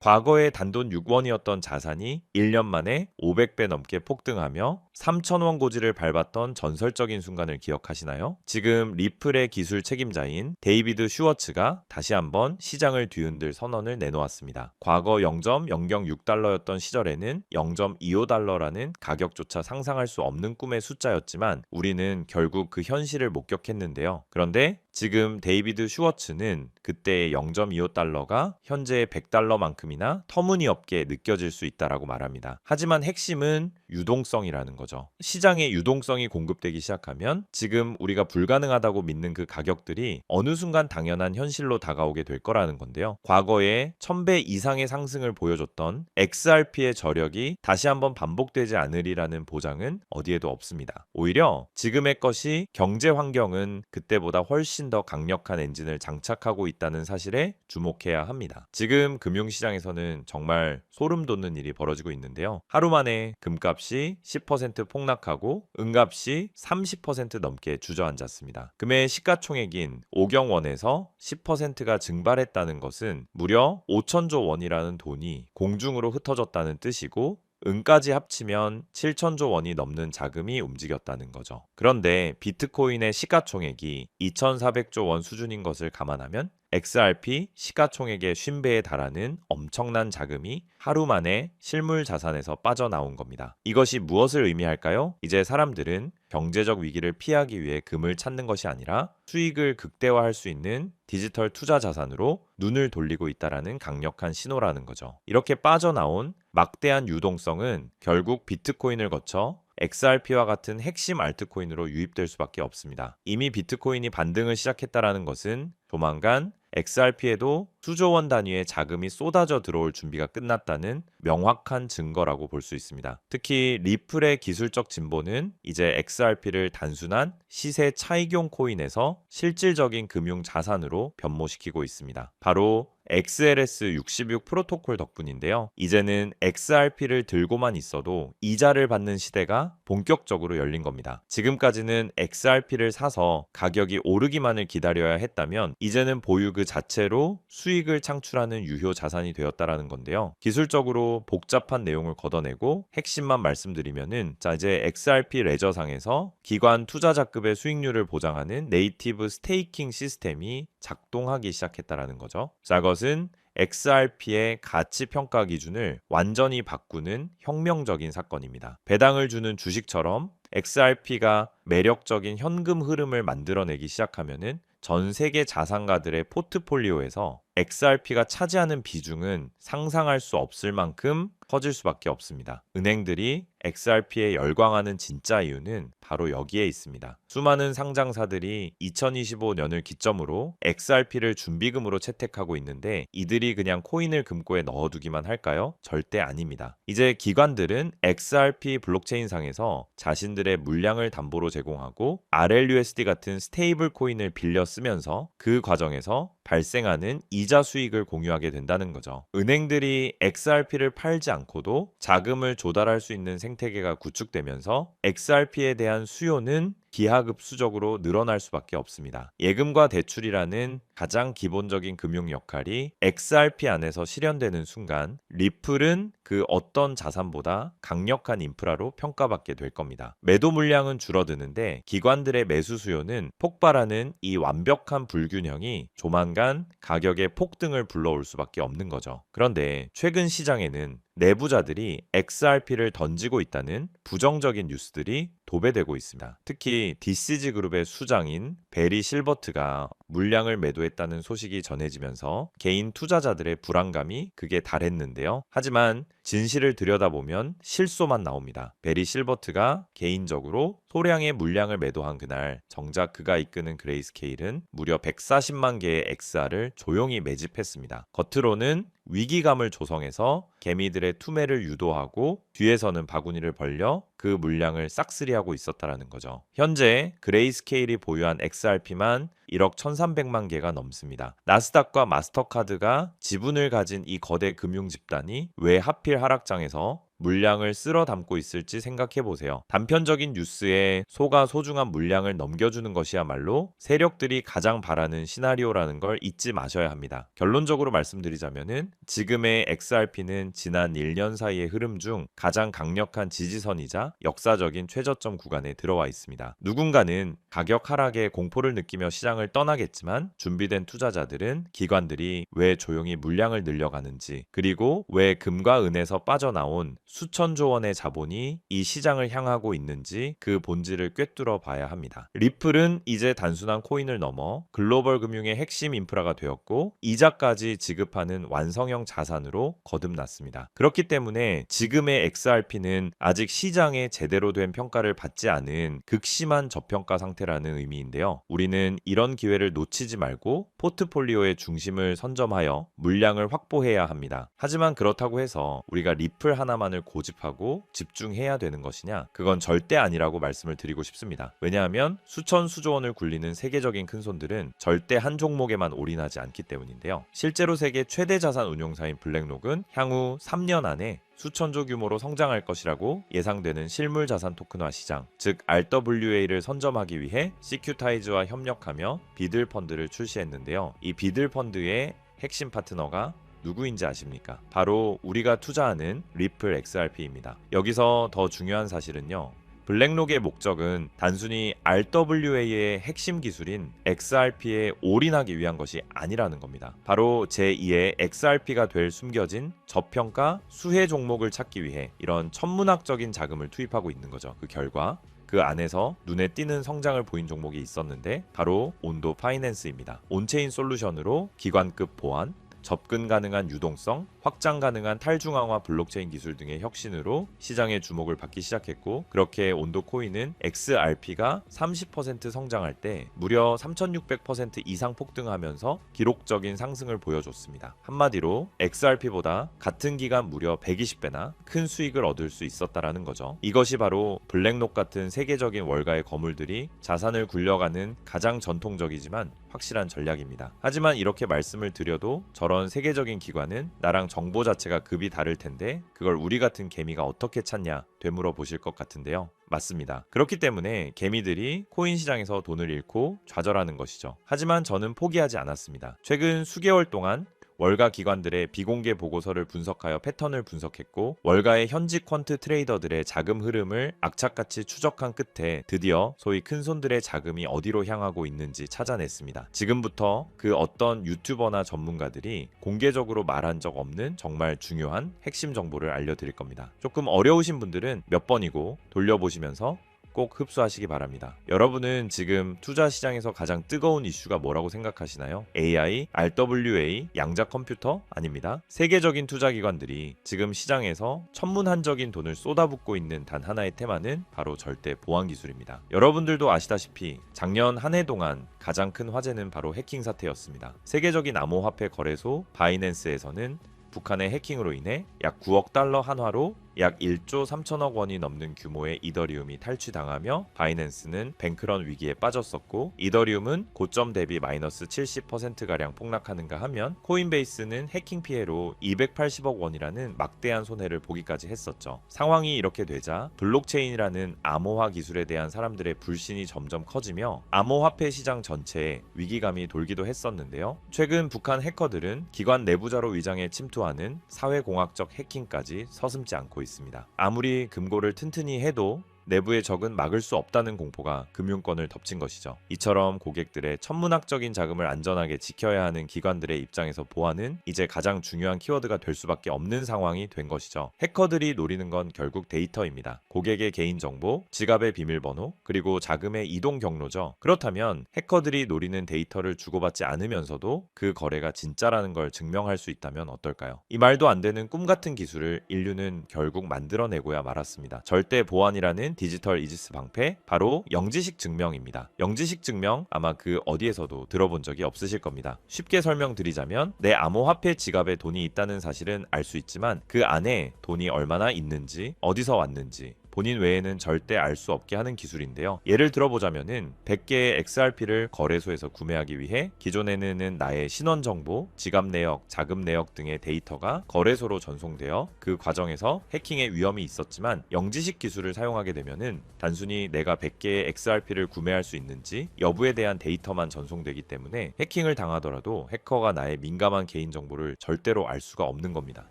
과거에 단돈 6원이었던 자산이 1년 만에 500배 넘게 폭등하며 3,000원 고지를 밟았던 전설적인 순간을 기억하시나요? 지금 리플의 기술 책임자인 데이비드 슈워츠가 다시 한번 시장을 뒤흔들 선언을 내놓았습니다. 과거 0.006달러였던 시절에는 0.25달러라는 가격조차 상상할 수 없는 꿈의 숫자였지만 우리는 결국 그 현실을 목격했는데요. 그런데 지금 데이비드 슈워츠는 그때의 0.25달러가 현재의 100달러만큼이나 터무니없게 느껴질 수 있다라고 말합니다. 하지만 핵심은 유동성이라는 거죠. 시장에 유동성이 공급되기 시작하면 지금 우리가 불가능하다고 믿는 그 가격들이 어느 순간 당연한 현실로 다가오게 될 거라는 건데요. 과거에 1000배 이상의 상승을 보여줬던 XRP의 저력이 다시 한번 반복되지 않으리라는 보장은 어디에도 없습니다. 오히려 지금의 것이 경제 환경은 그때보다 훨씬 더 강력한 엔진을 장착하고 있다는 사실에 주목해야 합니다. 지금 금융시장에서는 정말 소름 돋는 일이 벌어지고 있는데요. 하루 만에 금값이 10% 폭락하고 은값이 30% 넘게 주저앉았습니다. 금의 시가총액인 5경 원에서 10%가 증발했다는 것은 무려 5천조 원이라는 돈이 공중으로 흩어졌다는 뜻이고 은까지 합치면 7천조 원이 넘는 자금이 움직였다는 거죠. 그런데 비트코인의 시가총액이 2,400조 원 수준인 것을 감안하면 XRP 시가총액의 50배에 달하는 엄청난 자금이 하루 만에 실물 자산에서 빠져나온 겁니다. 이것이 무엇을 의미할까요? 이제 사람들은 경제적 위기를 피하기 위해 금을 찾는 것이 아니라 수익을 극대화할 수 있는 디지털 투자 자산으로 눈을 돌리고 있다는 강력한 신호라는 거죠. 이렇게 빠져나온 막대한 유동성은 결국 비트코인을 거쳐 XRP와 같은 핵심 알트코인으로 유입될 수밖에 없습니다. 이미 비트코인이 반등을 시작했다는 것은 조만간 XRP에도 수조 원 단위의 자금이 쏟아져 들어올 준비가 끝났다는 명확한 증거라고 볼 수 있습니다. 특히 리플의 기술적 진보는 이제 XRP를 단순한 시세 차익용 코인에서 실질적인 금융 자산으로 변모시키고 있습니다. 바로 XLS66 프로토콜 덕분인데요. 이제는 XRP를 들고만 있어도 이자를 받는 시대가 본격적으로 열린 겁니다. 지금까지는 XRP를 사서 가격이 오르기만을 기다려야 했다면 이제는 보유 그 자체로 수익을 창출하는 유효 자산이 되었다라는 건데요. 기술적으로 복잡한 내용을 걷어내고 핵심만 말씀드리면은 이제 XRP 레저상에서 기관 투자자급의 수익률을 보장하는 네이티브 스테이킹 시스템이 작동하기 시작했다라는 거죠. 자, 그것은 XRP의 가치 평가 기준을 완전히 바꾸는 혁명적인 사건입니다. 배당을 주는 주식처럼 XRP가 매력적인 현금 흐름을 만들어내기 시작하면은 전 세계 자산가들의 포트폴리오에서 XRP가 차지하는 비중은 상상할 수 없을 만큼 커질 수밖에 없습니다. 은행들이 XRP에 열광하는 진짜 이유는 바로 여기에 있습니다. 수많은 상장사들이 2025년을 기점으로 XRP를 준비금으로 채택하고 있는데 이들이 그냥 코인을 금고에 넣어두기만 할까요? 절대 아닙니다. 이제 기관들은 XRP 블록체인상에서 자신들의 물량을 담보로 제공하고 RLUSD 같은 스테이블 코인을 빌려 쓰면서 그 과정에서 발생하는 이자 수익을 공유하게 된다는 거죠. 은행들이 XRP를 팔지 않고도 자금을 조달할 수 있는 생태계가 구축되면서 XRP에 대한 수요는 기하급수적으로 늘어날 수밖에 없습니다. 예금과 대출이라는 가장 기본적인 금융 역할이 XRP 안에서 실현되는 순간 리플은 그 어떤 자산보다 강력한 인프라로 평가받게 될 겁니다. 매도 물량은 줄어드는데 기관들의 매수 수요는 폭발하는 이 완벽한 불균형이 조만간 가격의 폭등을 불러올 수밖에 없는 거죠. 그런데 최근 시장에는 내부자들이 XRP를 던지고 있다는 부정적인 뉴스들이 도배되고 있습니다. 특히 DCG 그룹의 수장인 베리 실버트가 물량을 매도했다는 소식이 전해지면서 개인 투자자들의 불안감이 극에 달했는데요. 하지만 진실을 들여다보면 실소만 나옵니다. 베리 실버트가 개인적으로 소량의 물량을 매도한 그날 정작 그가 이끄는 그레이스케일은 무려 140만 개의 XR을 조용히 매집했습니다. 겉으로는 위기감을 조성해서 개미들의 투매를 유도하고 뒤에서는 바구니를 벌려 그 물량을 싹쓸이하고 있었다라는 거죠. 현재 그레이스케일이 보유한 XRP만 1억 1,300만 개가 넘습니다. 나스닥과 마스터카드가 지분을 가진 이 거대 금융 집단이 왜 하필 하락장에서 물량을 쓸어 담고 있을지 생각해 보세요. 단편적인 뉴스에 소가 소중한 물량을 넘겨주는 것이야말로 세력들이 가장 바라는 시나리오라는 걸 잊지 마셔야 합니다. 결론적으로 말씀드리자면은 지금의 XRP는 지난 1년 사이의 흐름 중 가장 강력한 지지선이자 역사적인 최저점 구간에 들어와 있습니다. 누군가는 가격 하락에 공포를 느끼며 시장을 떠나겠지만 준비된 투자자들은 기관들이 왜 조용히 물량을 늘려가는지, 그리고 왜 금과 은에서 빠져나온 수천조 원의 자본이 이 시장을 향하고 있는지 그 본질을 꿰뚫어 봐야 합니다. 리플은 이제 단순한 코인을 넘어 글로벌 금융의 핵심 인프라가 되었고 이자까지 지급하는 완성형 자산으로 거듭났습니다. 그렇기 때문에 지금의 XRP는 아직 시장에 제대로 된 평가를 받지 않은 극심한 저평가 상태라는 의미인데요. 우리는 이런 기회를 놓치지 말고 포트폴리오의 중심을 선점하여 물량을 확보해야 합니다. 하지만 그렇다고 해서 우리가 리플 하나만을 고집하고 집중해야 되는 것이냐? 그건 절대 아니라고 말씀을 드리고 싶습니다. 왜냐하면 수천 수조 원을 굴리는 세계적인 큰손들은 절대 한 종목에만 올인하지 않기 때문인데요. 실제로 세계 최대 자산 운용사인 블랙록은 향후 3년 안에 수천조 규모로 성장할 것이라고 예상되는 실물 자산 토큰화 시장, 즉 RWA를 선점하기 위해 시큐타이즈와 협력하며 비들 펀드를 출시했는데요. 이 비들 펀드의 핵심 파트너가 누구인지 아십니까? 바로 우리가 투자하는 리플 XRP입니다. 여기서 더 중요한 사실은요. 블랙록의 목적은 단순히 RWA의 핵심 기술인 XRP에 올인하기 위한 것이 아니라는 겁니다. 바로 제2의 XRP가 될 숨겨진 저평가 수혜 종목을 찾기 위해 이런 천문학적인 자금을 투입하고 있는 거죠. 그 결과 그 안에서 눈에 띄는 성장을 보인 종목이 있었는데 바로 온도 파이낸스입니다. 온체인 솔루션으로 기관급 보안, 접근 가능한 유동성, 확장 가능한 탈중앙화 블록체인 기술 등의 혁신으로 시장의 주목을 받기 시작했고, 그렇게 온도 코인은 XRP가 30% 성장할 때 무려 3600% 이상 폭등하면서 기록적인 상승을 보여줬습니다. 한마디로 XRP보다 같은 기간 무려 120배나 큰 수익을 얻을 수 있었다라는 거죠. 이것이 바로 블랙록 같은 세계적인 월가의 거물들이 자산을 굴려가는 가장 전통적이지만 확실한 전략입니다. 하지만 이렇게 말씀을 드려도 저런 세계적인 기관은 나랑 정보 자체가 급이 다를 텐데 그걸 우리 같은 개미가 어떻게 찾냐 되물어 보실 것 같은데요. 맞습니다. 그렇기 때문에 개미들이 코인 시장에서 돈을 잃고 좌절하는 것이죠. 하지만 저는 포기하지 않았습니다. 최근 수개월 동안 월가 기관들의 비공개 보고서를 분석하여 패턴을 분석했고, 월가의 현직 퀀트 트레이더들의 자금 흐름을 악착같이 추적한 끝에 드디어 소위 큰손들의 자금이 어디로 향하고 있는지 찾아냈습니다. 지금부터 그 어떤 유튜버나 전문가들이 공개적으로 말한 적 없는 정말 중요한 핵심 정보를 알려드릴 겁니다. 조금 어려우신 분들은 몇 번이고 돌려보시면서 꼭 흡수하시기 바랍니다. 여러분은 지금 투자 시장에서 가장 뜨거운 이슈가 뭐라고 생각하시나요? AI, RWA, 양자 컴퓨터? 아닙니다. 세계적인 투자 기관들이 지금 시장에서 천문한적인 돈을 쏟아붓고 있는 단 하나의 테마는 바로 절대 보안 기술입니다. 여러분들도 아시다시피 작년 한 해 동안 가장 큰 화제는 바로 해킹 사태였습니다. 세계적인 암호화폐 거래소 바이낸스에서는 북한의 해킹으로 인해 약 9억 달러 한화로 약 1조 3천억 원이 넘는 규모의 이더리움이 탈취당하며 바이낸스는 뱅크런 위기에 빠졌었고, 이더리움은 고점 대비 마이너스 70%가량 폭락하는가 하면 코인베이스는 해킹 피해로 280억 원이라는 막대한 손해를 보기까지 했었죠. 상황이 이렇게 되자 블록체인이라는 암호화 기술에 대한 사람들의 불신이 점점 커지며 암호화폐 시장 전체에 위기감이 돌기도 했었는데요. 최근 북한 해커들은 기관 내부자로 위장해 침투하는 사회공학적 해킹까지 서슴지 않고 있습니다. 아무리 금고를 튼튼히 해도 내부의 적은 막을 수 없다는 공포가 금융권을 덮친 것이죠. 이처럼 고객들의 천문학적인 자금을 안전하게 지켜야 하는 기관들의 입장에서 보안은 이제 가장 중요한 키워드가 될 수밖에 없는 상황이 된 것이죠. 해커들이 노리는 건 결국 데이터입니다. 고객의 개인정보, 지갑의 비밀번호, 그리고 자금의 이동 경로죠. 그렇다면 해커들이 노리는 데이터를 주고받지 않으면서도 그 거래가 진짜라는 걸 증명할 수 있다면 어떨까요? 이 말도 안 되는 꿈 같은 기술을 인류는 결국 만들어내고야 말았습니다. 절대 보안이라는 디지털 이지스 방패, 바로 영지식 증명입니다. 영지식 증명 아마 그 어디에서도 들어본 적이 없으실 겁니다. 쉽게 설명드리자면 내 암호화폐 지갑에 돈이 있다는 사실은 알 수 있지만 그 안에 돈이 얼마나 있는지, 어디서 왔는지, 본인 외에는 절대 알 수 없게 하는 기술인데요. 예를 들어보자면은 100개의 XRP를 거래소에서 구매하기 위해 기존에는 나의 신원 정보, 지갑 내역, 자금 내역 등의 데이터가 거래소로 전송되어 그 과정에서 해킹의 위험이 있었지만 영지식 기술을 사용하게 되면은 단순히 내가 100개의 XRP를 구매할 수 있는지 여부에 대한 데이터만 전송되기 때문에 해킹을 당하더라도 해커가 나의 민감한 개인 정보를 절대로 알 수가 없는 겁니다.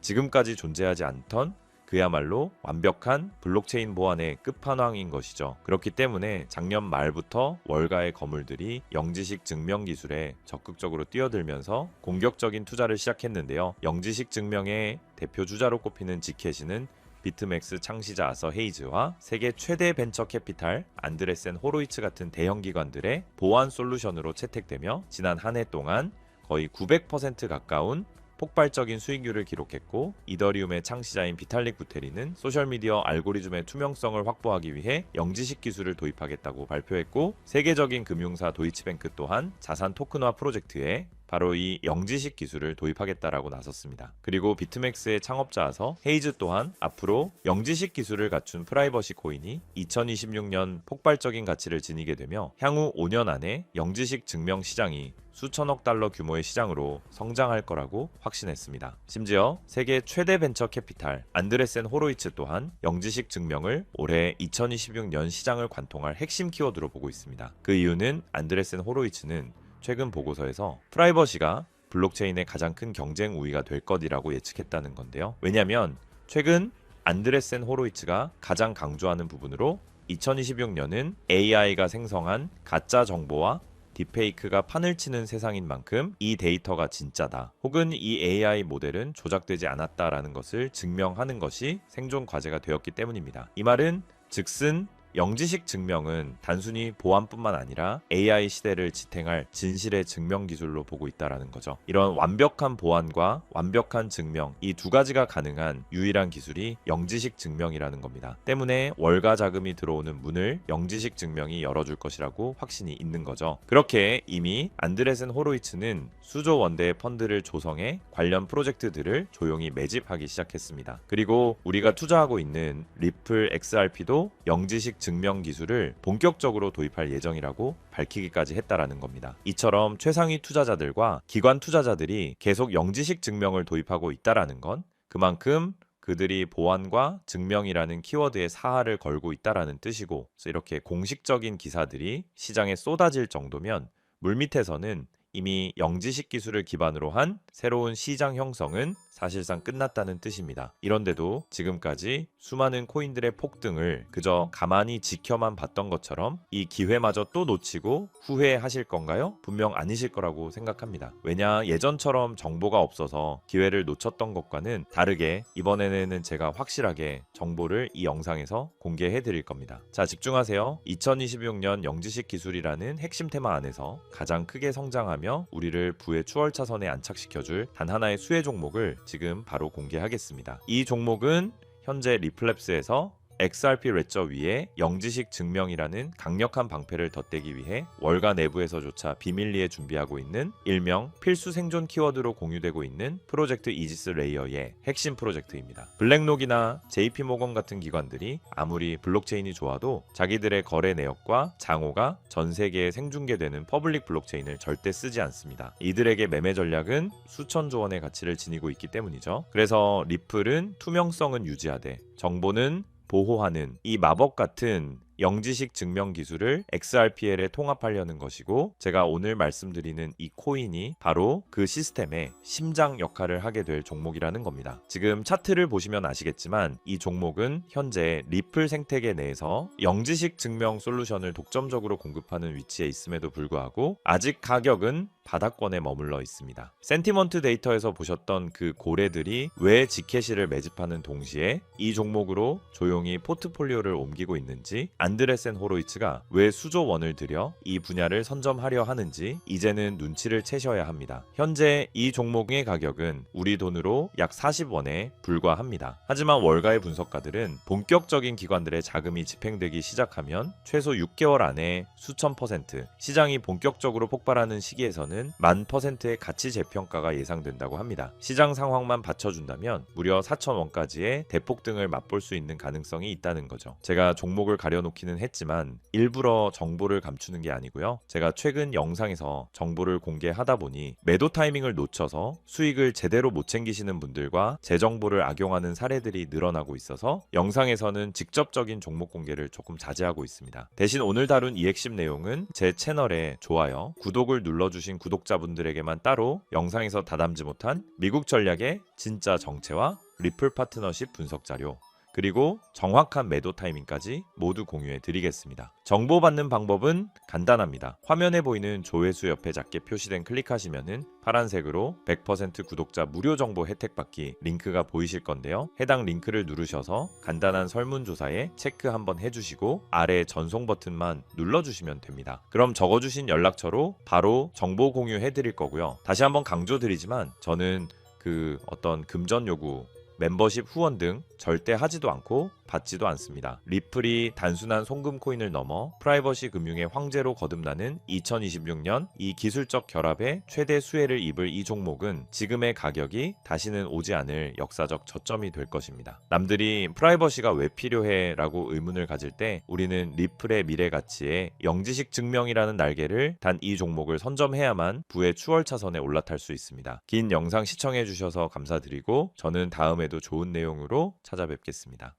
지금까지 존재하지 않던 그야말로 완벽한 블록체인 보안의 끝판왕인 것이죠. 그렇기 때문에 작년 말부터 월가의 거물들이 영지식 증명 기술에 적극적으로 뛰어들면서 공격적인 투자를 시작했는데요. 영지식 증명의 대표 주자로 꼽히는 지켓이는 비트맥스 창시자 아서 헤이즈와 세계 최대 벤처 캐피탈 안드레센 호로이츠 같은 대형 기관들의 보안 솔루션으로 채택되며 지난 한 해 동안 거의 900% 가까운 폭발적인 수익률을 기록했고, 이더리움의 창시자인 비탈릭 부테리는 소셜미디어 알고리즘의 투명성을 확보하기 위해 영지식 기술을 도입하겠다고 발표했고, 세계적인 금융사 도이치뱅크 또한 자산 토큰화 프로젝트에 바로 이 영지식 기술을 도입하겠다라고 나섰습니다. 그리고 비트맥스의 창업자아서 헤이즈 또한 앞으로 영지식 기술을 갖춘 프라이버시 코인이 2026년 폭발적인 가치를 지니게 되며 향후 5년 안에 영지식 증명 시장이 수천억 달러 규모의 시장으로 성장할 거라고 확신했습니다. 심지어 세계 최대 벤처 캐피탈 안드레센 호로이츠 또한 영지식 증명을 올해 2026년 시장을 관통할 핵심 키워드로 보고 있습니다. 그 이유는 안드레센 호로이츠는 최근 보고서에서 프라이버시가 블록체인의 가장 큰 경쟁 우위가 될 것이라고 예측했다는 건데요. 왜냐하면 최근 안드레센 호로이츠가 가장 강조하는 부분으로 2026년은 AI가 생성한 가짜 정보와 딥페이크가 판을 치는 세상인 만큼 이 데이터가 진짜다, 혹은 이 AI 모델은 조작되지 않았다라는 것을 증명하는 것이 생존 과제가 되었기 때문입니다. 이 말은 즉슨 영지식 증명은 단순히 보안뿐만 아니라 AI 시대를 지탱할 진실의 증명 기술로 보고 있다라는 거죠. 이런 완벽한 보안과 완벽한 증명, 이 두 가지가 가능한 유일한 기술이 영지식 증명이라는 겁니다. 때문에 월가 자금이 들어오는 문을 영지식 증명이 열어줄 것이라고 확신이 있는 거죠. 그렇게 이미 안드레센 호로이츠는 수조 원대의 펀드를 조성해 관련 프로젝트들을 조용히 매집하기 시작했습니다. 그리고 우리가 투자하고 있는 리플 XRP도 영지식 증명 기술을 본격적으로 도입할 예정이라고 밝히기까지 했다라는 겁니다. 이처럼 최상위 투자자들과 기관 투자자들이 계속 영지식 증명을 도입하고 있다라는 건 그만큼 그들이 보안과 증명이라는 키워드에 사활을 걸고 있다라는 뜻이고, 그래서 이렇게 공식적인 기사들이 시장에 쏟아질 정도면 물밑에서는 이미 영지식 기술을 기반으로 한 새로운 시장 형성은 사실상 끝났다는 뜻입니다. 이런데도 지금까지 수많은 코인들의 폭등을 그저 가만히 지켜만 봤던 것처럼 이 기회마저 또 놓치고 후회하실 건가요? 분명 아니실 거라고 생각합니다. 왜냐, 예전처럼 정보가 없어서 기회를 놓쳤던 것과는 다르게 이번에는 제가 확실하게 정보를 이 영상에서 공개해 드릴 겁니다. 자, 집중하세요. 2026년 영지식 기술이라는 핵심 테마 안에서 가장 크게 성장하며 우리를 부의 추월차선에 안착시켜줄 단 하나의 수혜 종목을 지금 바로 공개하겠습니다. 이 종목은 현재 리플랩스에서 XRP 레저 위에 영지식 증명이라는 강력한 방패를 덧대기 위해 월가 내부에서조차 비밀리에 준비하고 있는 일명 필수 생존 키워드로 공유되고 있는 프로젝트 이지스 레이어의 핵심 프로젝트입니다. 블랙록이나 JP모건 같은 기관들이 아무리 블록체인이 좋아도 자기들의 거래 내역과 장호가 전 세계에 생중계되는 퍼블릭 블록체인을 절대 쓰지 않습니다. 이들에게 매매 전략은 수천조 원의 가치를 지니고 있기 때문이죠. 그래서 리플은 투명성은 유지하되 정보는 보호하는 이 마법 같은 영지식 증명 기술을 XRPL에 통합하려는 것이고, 제가 오늘 말씀드리는 이 코인이 바로 그 시스템의 심장 역할을 하게 될 종목이라는 겁니다. 지금 차트를 보시면 아시겠지만 이 종목은 현재 리플 생태계 내에서 영지식 증명 솔루션을 독점적으로 공급하는 위치에 있음에도 불구하고 아직 가격은 바닥권에 머물러 있습니다. 센티먼트 데이터에서 보셨던 그 고래들이 왜 지캐시를 매집하는 동시에 이 종목으로 조용히 포트폴리오를 옮기고 있는지, 안드레센 호로이츠가 왜 수조 원을 들여 이 분야를 선점하려 하는지 이제는 눈치를 채셔야 합니다. 현재 이 종목의 가격은 우리 돈으로 약 40원에 불과합니다. 하지만 월가의 분석가들은 본격적인 기관들의 자금이 집행되기 시작하면 최소 6개월 안에 수천 %, 시장이 본격적으로 폭발하는 시기에서는 10,000%의 가치 재평가가 예상된다고 합니다. 시장 상황만 받쳐준다면 무려 4,000원까지의 대폭등을 맛볼 수 있는 가능성이 있다는 거죠. 제가 종목을 가려놓기는 했지만 일부러 정보를 감추는 게 아니고요. 제가 최근 영상에서 정보를 공개하다 보니 매도 타이밍을 놓쳐서 수익을 제대로 못 챙기시는 분들과 제 정보를 악용하는 사례들이 늘어나고 있어서 영상에서는 직접적인 종목 공개를 조금 자제하고 있습니다. 대신 오늘 다룬 이 핵심 내용은 제 채널에 좋아요, 구독을 눌러주신 구독자분들에게만 따로 영상에서 다담지 못한 미국 전략의 진짜 정체와 리플 파트너십 분석 자료, 그리고 정확한 매도 타이밍까지 모두 공유해 드리겠습니다. 정보받는 방법은 간단합니다. 화면에 보이는 조회수 옆에 작게 표시된 클릭하시면은 파란색으로 100% 구독자 무료 정보 혜택 받기 링크가 보이실 건데요. 해당 링크를 누르셔서 간단한 설문조사에 체크 한번 해주시고 아래 전송 버튼만 눌러주시면 됩니다. 그럼 적어주신 연락처로 바로 정보 공유해 드릴 거고요. 다시 한번 강조드리지만 저는 어떤 금전 요구, 멤버십 후원 등 절대 하지도 않고 받지도 않습니다. 리플이 단순한 송금 코인을 넘어 프라이버시 금융의 황제로 거듭나는 2026년 이 기술적 결합에 최대 수혜를 입을 이 종목은 지금의 가격이 다시는 오지 않을 역사적 저점이 될 것입니다. 남들이 프라이버시가 왜 필요해? 라고 의문을 가질 때 우리는 리플의 미래 가치에 영지식 증명이라는 날개를 단 이 종목을 선점해야만 부의 추월차선에 올라탈 수 있습니다. 긴 영상 시청해 주셔서 감사드리고 저는 다음에도 좋은 내용으로 찾아뵙겠습니다.